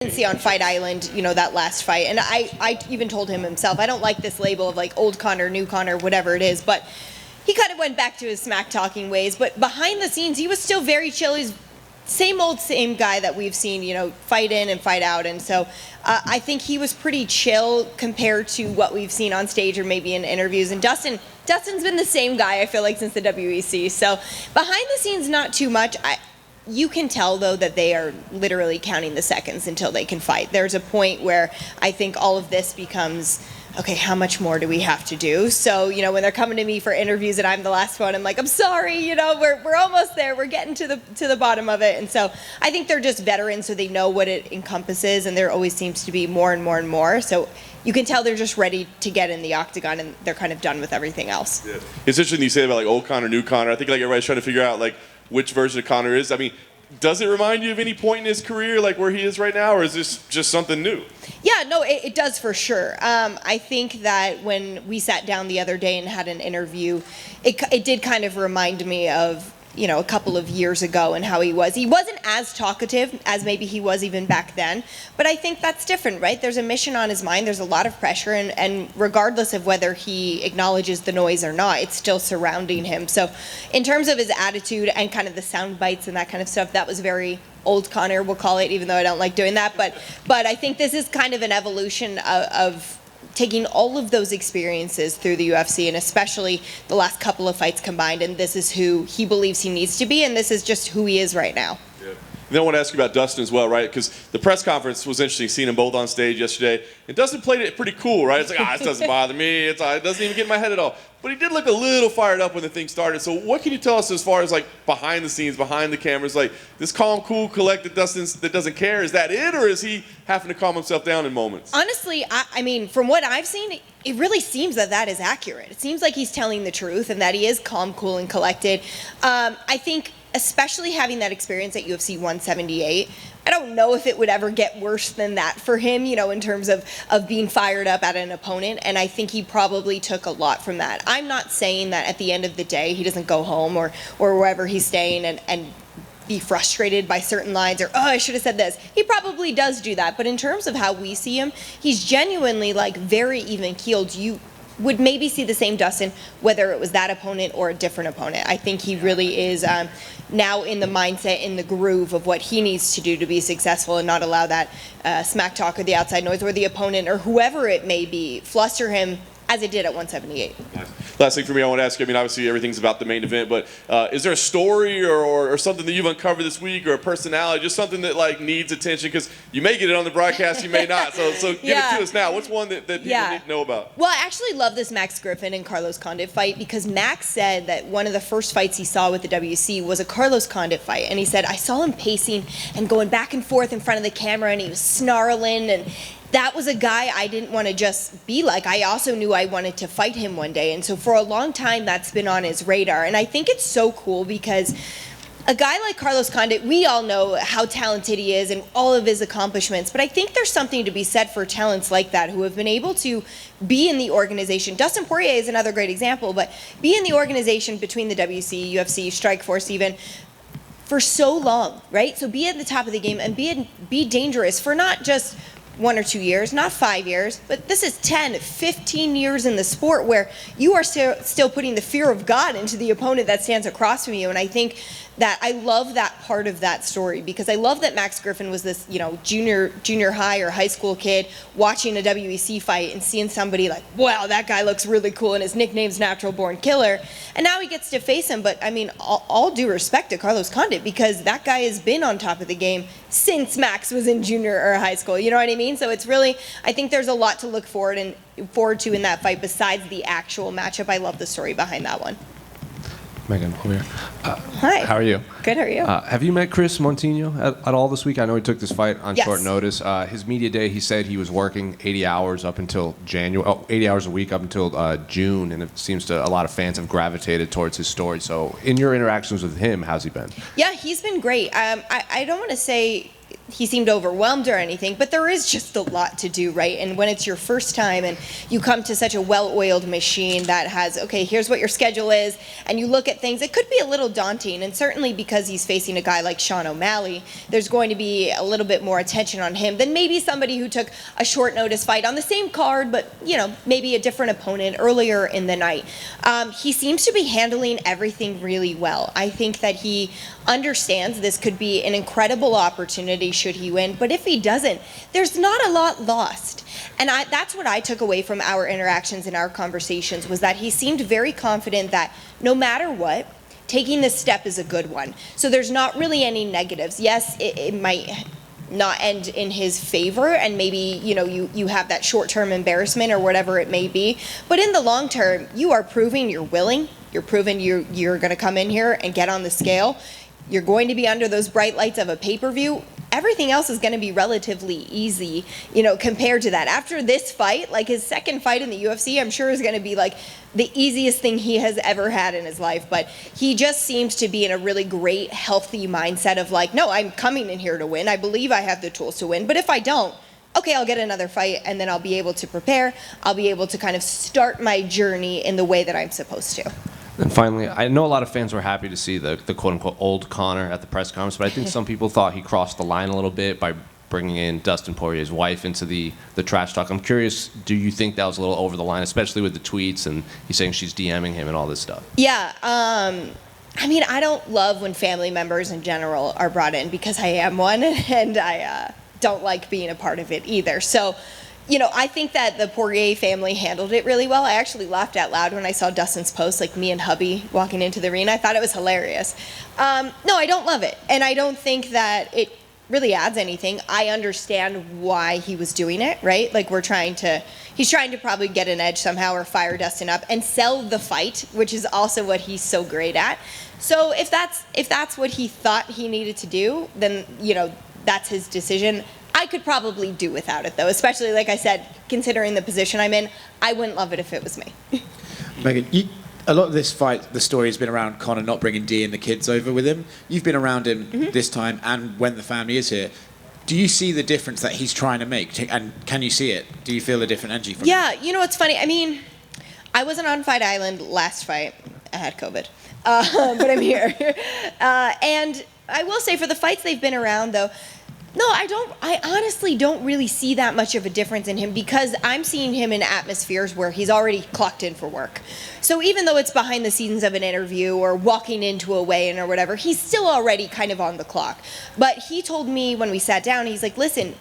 See on Fight Island, that last fight, and I even told him himself, I don't like this label of like old Conor, new Conor, whatever it is, but he kind of went back to his smack talking ways. But behind the scenes, he was still very chill. He's same guy that we've seen, fight in and fight out, and so I think he was pretty chill compared to what we've seen on stage or maybe in interviews. And Dustin's been the same guy, I feel like, since the WEC. So behind the scenes, not too much. You can tell, though, that they are literally counting the seconds until they can fight. There's a point where I think all of this becomes, okay, how much more do we have to do? So, when they're coming to me for interviews and I'm the last one, I'm like, I'm sorry, we're almost there. We're getting to the bottom of it. And so I think they're just veterans, so they know what it encompasses, and there always seems to be more and more and more. So you can tell they're just ready to get in the octagon, and they're kind of done with everything else. Yeah. It's interesting you say about like old Conor, new Conor. I think like everybody's trying to figure out like which version of Conor is. I mean, does it remind you of any point in his career, like where he is right now, or is this just something new? Yeah, no, it does for sure. I think that when we sat down the other day and had an interview, it did kind of remind me of, a couple of years ago and how he was. He wasn't as talkative as maybe he was even back then, but I think that's different, right? There's a mission on his mind. There's a lot of pressure, and regardless of whether he acknowledges the noise or not, it's still surrounding him. So in terms of his attitude and kind of the sound bites and that kind of stuff, that was very old Conor, we'll call it, even though I don't like doing that. But I think this is kind of an evolution of taking all of those experiences through the UFC, and especially the last couple of fights combined, and this is who he believes he needs to be, and this is just who he is right now. Yeah. And then I want to ask you about Dustin as well, right? Because the press conference was interesting, seeing them both on stage yesterday. And Dustin played it pretty cool, right? It's like, this doesn't bother me. It doesn't even get in my head at all. But he did look a little fired up when the thing started. So what can you tell us as far as like behind the scenes, behind the cameras, like this calm, cool, collected Dustin that doesn't care? Is that it, or is he having to calm himself down in moments? Honestly, I mean, from what I've seen, it really seems that is accurate. It seems like he's telling the truth and that he is calm, cool, and collected. I think especially having that experience at UFC 178, I don't know if it would ever get worse than that for him, in terms of being fired up at an opponent. And I think he probably took a lot from that. I'm not saying that at the end of the day he doesn't go home or wherever he's staying and be frustrated by certain lines or, I should have said this. He probably does do that. But in terms of how we see him, he's genuinely like very even-keeled. You would maybe see the same Dustin whether it was that opponent or a different opponent. I think he really is now in the mindset, in the groove of what he needs to do to be successful and not allow that smack talk or the outside noise or the opponent or whoever it may be fluster him as it did at 178. Last thing for me, I want to ask you, I mean, obviously everything's about the main event, but is there a story or something that you've uncovered this week, or a personality, just something that like needs attention? Because you may get it on the broadcast, you may not. So give it to us now. What's one that people need to know about? Well, I actually love this Max Griffin and Carlos Condit fight, because Max said that one of the first fights he saw with the WC was a Carlos Condit fight. And he said, I saw him pacing and going back and forth in front of the camera, and he was snarling, and that was a guy I didn't want to just be like. I also knew I wanted to fight him one day. And so for a long time, that's been on his radar. And I think it's so cool because a guy like Carlos Condit, we all know how talented he is and all of his accomplishments. But I think there's something to be said for talents like that who have been able to be in the organization. Dustin Poirier is another great example, but be in the organization between the WC, UFC, Strikeforce even, for so long, right? So be at the top of the game and be dangerous for not just 1 or 2 years, not 5 years, but this is 10, 15 years in the sport where you are still putting the fear of God into the opponent that stands across from you. And I think that I love that part of that story, because I love that Max Griffin was this, junior high or high school kid watching a WEC fight and seeing somebody like, wow, that guy looks really cool and his nickname's Natural Born Killer. And now he gets to face him. But I mean, all due respect to Carlos Condit, because that guy has been on top of the game since Max was in junior or high school. You know what I mean? So it's really, I think there's a lot to look forward to in that fight besides the actual matchup. I love the story behind that one. Megan, over here. Hi. How are you? Good, how are you? Have you met Chris Montino at all this week? I know he took this fight on short notice. His media day, he said he was working 80 hours up until 80 hours a week up until June, and it seems to a lot of fans have gravitated towards his story. So in your interactions with him, how's he been? Yeah, he's been great. I don't want to say he seemed overwhelmed or anything, but there is just a lot to do, right? And when it's your first time and you come to such a well-oiled machine that has, okay, here's what your schedule is, and you look at things, it could be a little daunting, and certainly because he's facing a guy like Sean O'Malley, there's going to be a little bit more attention on him than maybe somebody who took a short notice fight on the same card, but, you know, maybe a different opponent earlier in the night. He seems to be handling everything really well. I think that he understands this could be an incredible opportunity should he win, but if he doesn't, there's not a lot lost. And that's what I took away from our interactions and our conversations, was that he seemed very confident that no matter what, taking this step is a good one. So there's not really any negatives. Yes, it might not end in his favor, and maybe, you know, you have that short-term embarrassment or whatever it may be, but in the long term, you are proving you're willing, you're proving you're going to come in here and get on the scale. You're going to be under those bright lights of a pay-per-view. Everything else is going to be relatively easy, you know, compared to that. After this fight, like his second fight in the UFC, I'm sure is going to be like the easiest thing he has ever had in his life. But he just seems to be in a really great, healthy mindset of like, no, I'm coming in here to win. I believe I have the tools to win. But if I don't, okay, I'll get another fight, and then I'll be able to prepare. I'll be able to kind of start my journey in the way that I'm supposed to. And finally, I know a lot of fans were happy to see the quote-unquote old Conor at the press conference, but I think some people thought he crossed the line a little bit by bringing in Dustin Poirier's wife into the trash talk. I'm curious, do you think that was a little over the line, especially with the tweets and he's saying she's DMing him and all this stuff? Yeah, I mean, I don't love when family members in general are brought in, because I am one, and I don't like being a part of it either. So, you know, I think that the Poirier family handled it really well. I actually laughed out loud when I saw Dustin's post, like me and hubby walking into the arena. I thought it was hilarious. No, I don't love it. And I don't think that it really adds anything. I understand why he was doing it, right? Like he's trying to probably get an edge somehow or fire Dustin up and sell the fight, which is also what he's so great at. So if that's what he thought he needed to do, then, you know, that's his decision. I could probably do without it, though, especially, like I said, considering the position I'm in. I wouldn't love it if it was me. Megan, a lot of this fight, the story has been around Conor not bringing Dee and the kids over with him. You've been around him this time and when the family is here. Do you see the difference that he's trying to make? And can you see it? Do you feel a different energy from him? Yeah, you know, it's funny. I mean, I wasn't on Fight Island last fight. I had COVID. But I'm here. And I will say, for the fights they've been around, though, no, I honestly don't really see that much of a difference in him, because I'm seeing him in atmospheres where he's already clocked in for work. So even though it's behind the scenes of an interview or walking into a weigh-in or whatever, he's still already kind of on the clock. But he told me when we sat down, he's like, listen,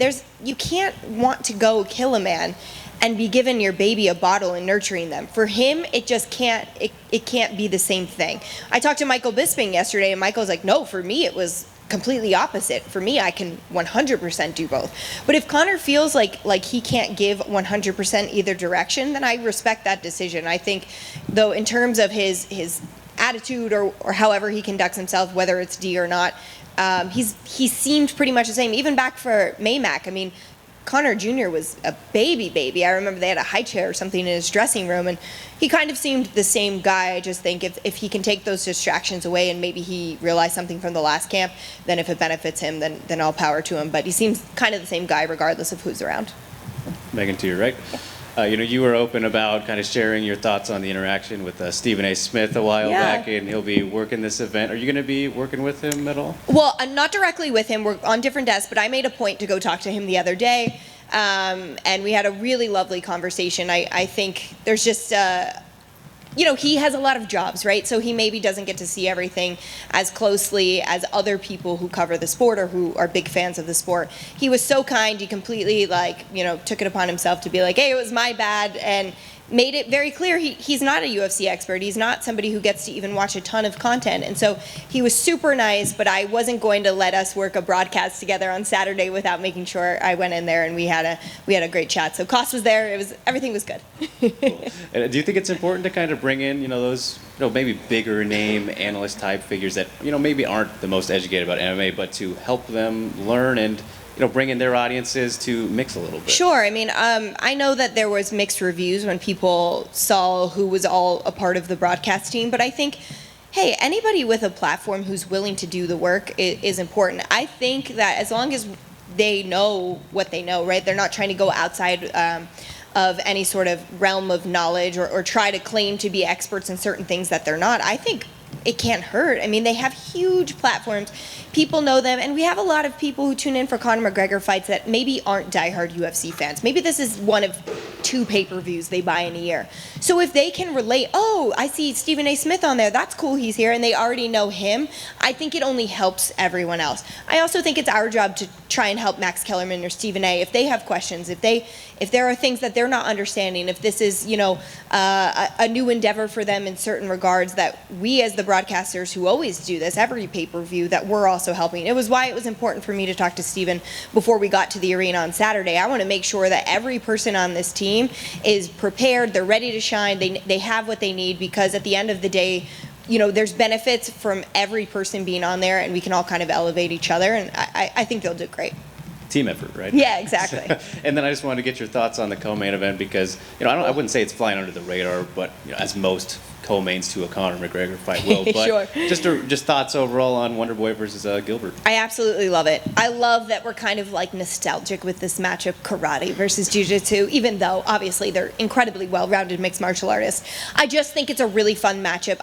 you can't want to go kill a man and be giving your baby a bottle and nurturing them. For him, it just can't, it can't be the same thing. I talked to Michael Bisping yesterday, and Michael's like, no, for me it was completely opposite. For me, I can 100% do both. But if Conor feels like he can't give 100% either direction, then I respect that decision. I think, though, in terms of his attitude or however he conducts himself, whether it's D or not, he seemed pretty much the same. Even back for Maymac, I mean, Conor Jr. was a baby. I remember they had a high chair or something in his dressing room, and he kind of seemed the same guy. I just think if he can take those distractions away, and maybe he realized something from the last camp, then if it benefits him, then all power to him. But he seems kind of the same guy regardless of who's around. Megan, to your right. You were open about kind of sharing your thoughts on the interaction with Stephen A. Smith a while back, and he'll be working this event. Are you going to be working with him at all? Well, not directly with him. We're on different desks, but I made a point to go talk to him the other day, and we had a really lovely conversation. I think there's just... he has a lot of jobs, right? So he maybe doesn't get to see everything as closely as other people who cover the sport or who are big fans of the sport. He was so kind. He completely, took it upon himself to be like, hey, it was my bad, and made it very clear he's not a UFC expert. He's not somebody who gets to even watch a ton of content. And so he was super nice, but I wasn't going to let us work a broadcast together on Saturday without making sure I went in there and we had a great chat. So Koss was there. Everything was good. Cool. And do you think it's important to kind of bring in, those, maybe bigger name analyst type figures that, maybe aren't the most educated about MMA, but to help them learn and bring in their audiences to mix a little bit? Sure. I mean, I know that there was mixed reviews when people saw who was all a part of the broadcast team, but I think, hey, anybody with a platform who's willing to do the work is important. I think that as long as they know what they know, right? They're not trying to go outside of any sort of realm of knowledge or try to claim to be experts in certain things that they're not. I think it can't hurt. I mean, they have huge platforms. People know them, and we have a lot of people who tune in for Conor McGregor fights that maybe aren't diehard UFC fans. Maybe this is one of 2 pay-per-views they buy in a year. So if they can relate, oh, I see Stephen A. Smith on there, that's cool, he's here, and they already know him, I think it only helps everyone else. I also think it's our job to try and help Max Kellerman or Stephen A. if they have questions, if there are things that they're not understanding, if this is, a new endeavor for them in certain regards, that we as the broadcasters who always do this every pay-per-view, that we're also helping. It was why it was important for me to talk to Stephen before we got to the arena on Saturday. I want to make sure that every person on this team is prepared, they're ready to shine, they have what they need, because at the end of the day, there's benefits from every person being on there, and we can all kind of elevate each other, and I think they'll do great. Team effort, right? Yeah, exactly. And then I just wanted to get your thoughts on the co-main event, because I wouldn't say it's flying under the radar, but as most co-mains to a Conor McGregor fight will. But Sure. just thoughts overall on Wonder Boy versus Gilbert. I absolutely love it. I love that we're kind of like nostalgic with this matchup, karate versus jiu-jitsu, even though obviously they're incredibly well-rounded mixed martial artists. I just think it's a really fun matchup.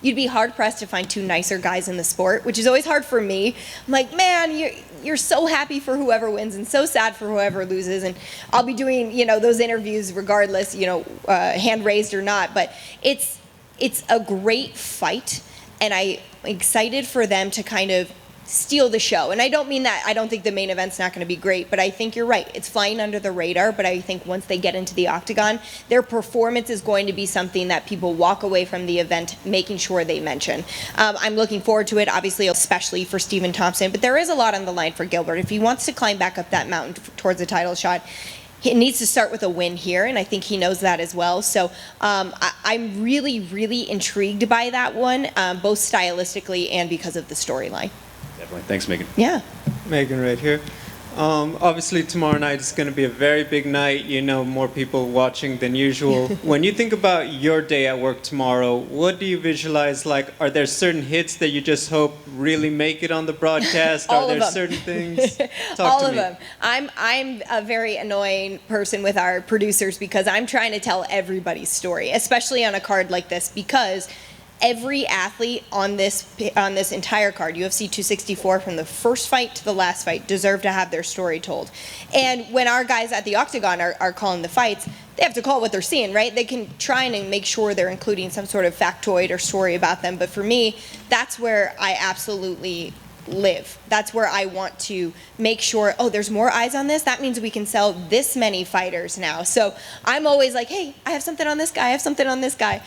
You'd be hard-pressed to find 2 nicer guys in the sport, which is always hard for me. I'm like, man, you're so happy for whoever wins and so sad for whoever loses, and I'll be doing, those interviews regardless, hand raised or not, but it's a great fight, and I'm excited for them to kind of steal the show. And I don't mean that I don't think the main event's not going to be great, but I think you're right. It's flying under the radar, but I think once they get into the octagon, their performance is going to be something that people walk away from the event making sure they mention. I'm looking forward to it, obviously, especially for Stephen Thompson, but there is a lot on the line for Gilbert. If he wants to climb back up that mountain towards a title shot, he needs to start with a win here, and I think he knows that as well. So I'm really, really intrigued by that one, both stylistically and because of the storyline. Definitely. Thanks, Megan. Yeah. Megan right here. Obviously, tomorrow night is going to be a very big night. More people watching than usual. When you think about your day at work tomorrow, what do you visualize? Like, are there certain hits that you just hope really make it on the broadcast? All are there of them. certain things? All of them. I'm a very annoying person with our producers because I'm trying to tell everybody's story, especially on a card like this, because every athlete on this entire card, UFC 264, from the first fight to the last fight, deserve to have their story told. And when our guys at the Octagon are calling the fights, they have to call what they're seeing, right? They can try and make sure they're including some sort of factoid or story about them. But for me, that's where I absolutely live. That's where I want to make sure, oh, there's more eyes on this? That means we can sell this many fighters now. So I'm always like, hey, I have something on this guy, I have something on this guy.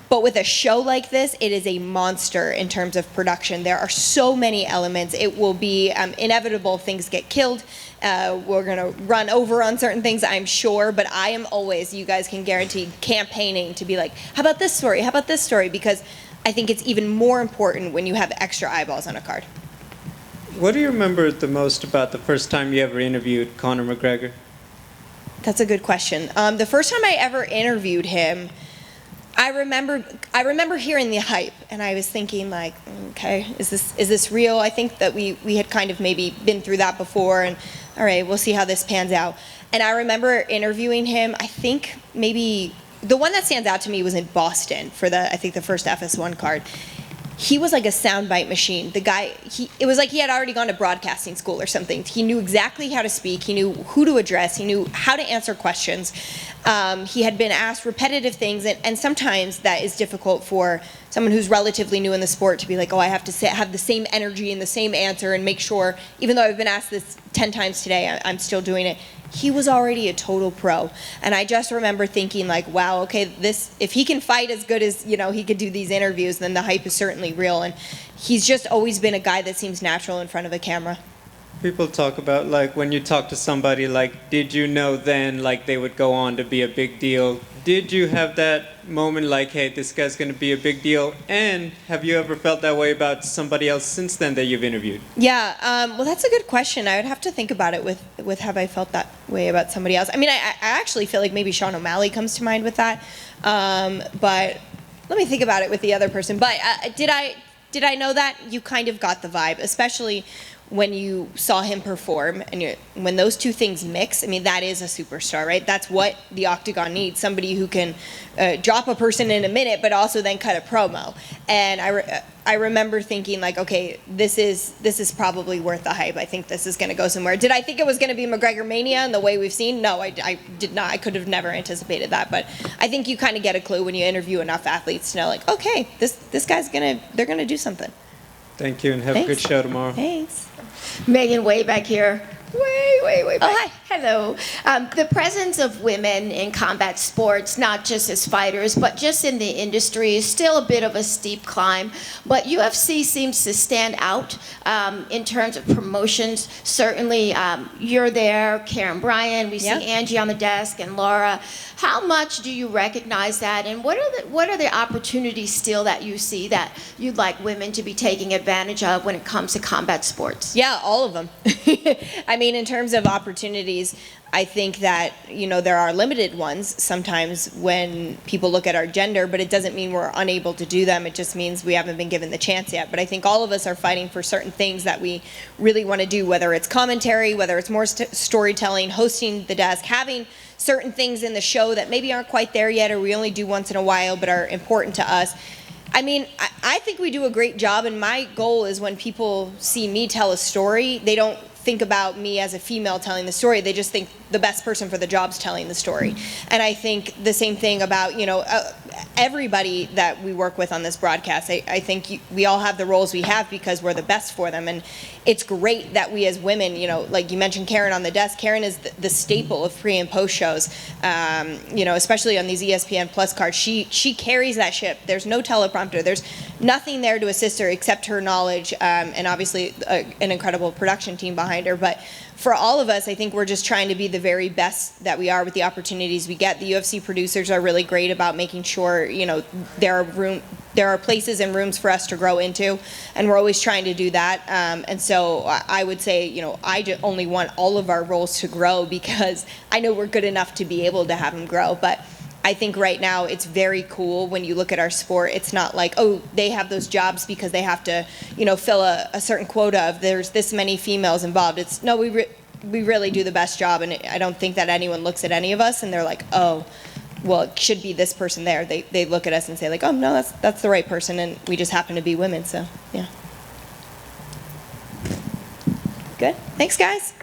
But with a show like this, it is a monster in terms of production. There are so many elements. It will be inevitable things get killed. We're going to run over on certain things, I'm sure. But I am always, you guys can guarantee, campaigning to be like, how about this story? How about this story? Because I think it's even more important when you have extra eyeballs on a card. What do you remember the most about the first time you ever interviewed Conor McGregor? That's a good question. The first time I ever interviewed him, I remember hearing the hype, and I was thinking, like, okay, is this real? I think that we had kind of maybe been through that before, and all right, we'll see how this pans out. And I remember interviewing him. I think maybe the one that stands out to me was in Boston for the first FS1 card. He was like a soundbite machine. The guy, it was like he had already gone to broadcasting school or something. He knew exactly how to speak. He knew who to address. He knew how to answer questions. He had been asked repetitive things, and sometimes that is difficult for someone who's relatively new in the sport to be like, oh, I have to have the same energy and the same answer and make sure, even though I've been asked this 10 times today, I'm still doing it. He was already a total pro. And I just remember thinking, like, wow, okay, if he can fight as good as, he could do these interviews, then the hype is certainly real. And he's just always been a guy that seems natural in front of a camera. People talk about, like, when you talk to somebody, like, did you know then, like, they would go on to be a big deal? Did you have that moment, like, hey, this guy's going to be a big deal? And have you ever felt that way about somebody else since then that you've interviewed? Yeah, well, that's a good question. I would have to think about it with have I felt that way about somebody else. I mean, I actually feel like maybe Sean O'Malley comes to mind with that. But let me think about it with the other person. But did I know that? You kind of got the vibe, especially when you saw him perform, and when those two things mix, I mean, that is a superstar, right? That's what the octagon needs, somebody who can drop a person in a minute, but also then cut a promo. And I remember thinking, like, okay, this is probably worth the hype. I think this is going to go somewhere. Did I think it was going to be McGregor Mania and the way we've seen? No, I did not. I could have never anticipated that. But I think you kind of get a clue when you interview enough athletes to know, like, okay, this guy's they're gonna do something. Thank you, and have Thanks. a good show tomorrow. Thanks. Megan, way back here. Way back. Oh, hi. Hello. The presence of women in combat sports, not just as fighters, but just in the industry, is still a bit of a steep climb. But UFC seems to stand out in terms of promotions. Certainly, you're there, Karen Bryan. We see Angie on the desk and Laura. How much do you recognize that, and what are the opportunities still that you see that you'd like women to be taking advantage of when it comes to combat sports? Yeah, all of them. I mean, in terms of opportunities, I think that, there are limited ones sometimes when people look at our gender, but it doesn't mean we're unable to do them. It just means we haven't been given the chance yet. But I think all of us are fighting for certain things that we really want to do, whether it's commentary, whether it's more storytelling, hosting the desk, having certain things in the show that maybe aren't quite there yet, or we only do once in a while but are important to us. I mean, I think we do a great job, and my goal is when people see me tell a story, they don't think about me as a female telling the story. They just think the best person for the job's telling the story. And I think the same thing about, everybody that we work with on this broadcast. I think we all have the roles we have because we're the best for them. And it's great that we as women, like you mentioned Karen on the desk, Karen is the staple of pre and post shows, especially on these ESPN Plus cards. She carries that ship. There's no teleprompter. There's nothing there to assist her except her knowledge, and obviously an incredible production team behind her. But for all of us, I think we're just trying to be the very best that we are with the opportunities we get. The UFC producers are really great about making sure, there are places and rooms for us to grow into, and we're always trying to do that. And so I would say, I only want all of our roles to grow because I know we're good enough to be able to have them grow. But I think right now it's very cool when you look at our sport. It's not like, oh, they have those jobs because they have to, fill a certain quota of there's this many females involved. It's no, we really do the best job, and I don't think that anyone looks at any of us and they're like, oh, well, it should be this person there. They look at us and say like, oh no, that's the right person, and we just happen to be women. So yeah. Good. Thanks, guys.